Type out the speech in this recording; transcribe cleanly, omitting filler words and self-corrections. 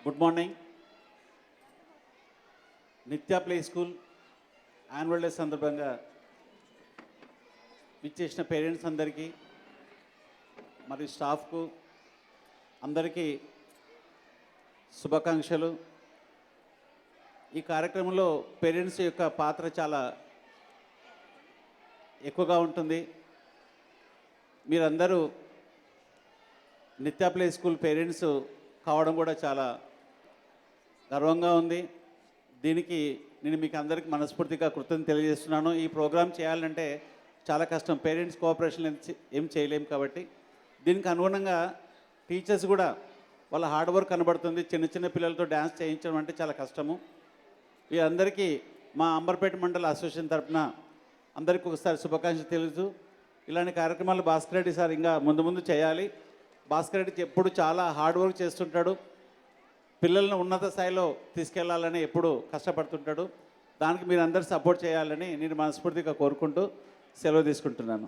Good morning. నిత్య play school annual day సందర్భంగా విచ్చేసిన పేరెంట్స్ అందరికీ మరియు స్టాఫ్కు అందరికీ శుభాకాంక్షలు. ఈ కార్యక్రమంలో పేరెంట్స్ యొక్క పాత్ర చాలా ఎక్కువగా ఉంటుంది. మీరందరూ నిత్య ప్లే స్కూల్ పేరెంట్స్ కావడం కూడా చాలా గర్వంగా ఉంది. దీనికి నేను మీకు అందరికీ మనస్ఫూర్తిగా కృతజ్ఞతలు తెలియజేస్తున్నాను. ఈ ప్రోగ్రాం చేయాలంటే చాలా కష్టం, పేరెంట్స్ కోఆపరేషన్ ఏం చేయలేము. కాబట్టి దీనికి అనుగుణంగా టీచర్స్ కూడా వాళ్ళ హార్డ్ వర్క్ కనబడుతుంది. చిన్న చిన్న పిల్లలతో డ్యాన్స్ చేయించడం అంటే చాలా కష్టము. ఈ అందరికీ మా అంబర్పేట మండల అసోసియేషన్ తరఫున అందరికీ ఒకసారి శుభాకాంక్షలు తెలుసు. ఇలాంటి కార్యక్రమాలు భాస్కర్ రెడ్డి సార్ ఇంకా ముందు ముందు చేయాలి. భాస్కర్ రెడ్డి ఎప్పుడు చాలా హార్డ్ వర్క్ చేస్తుంటాడు. పిల్లలను ఉన్నత స్థాయిలో తీసుకెళ్లాలని ఎప్పుడు కష్టపడుతుంటాడు. దానికి మీరు అందరూ సపోర్ట్ చేయాలని నేను మనస్ఫూర్తిగా కోరుకుంటూ సెలవు తీసుకుంటున్నాను.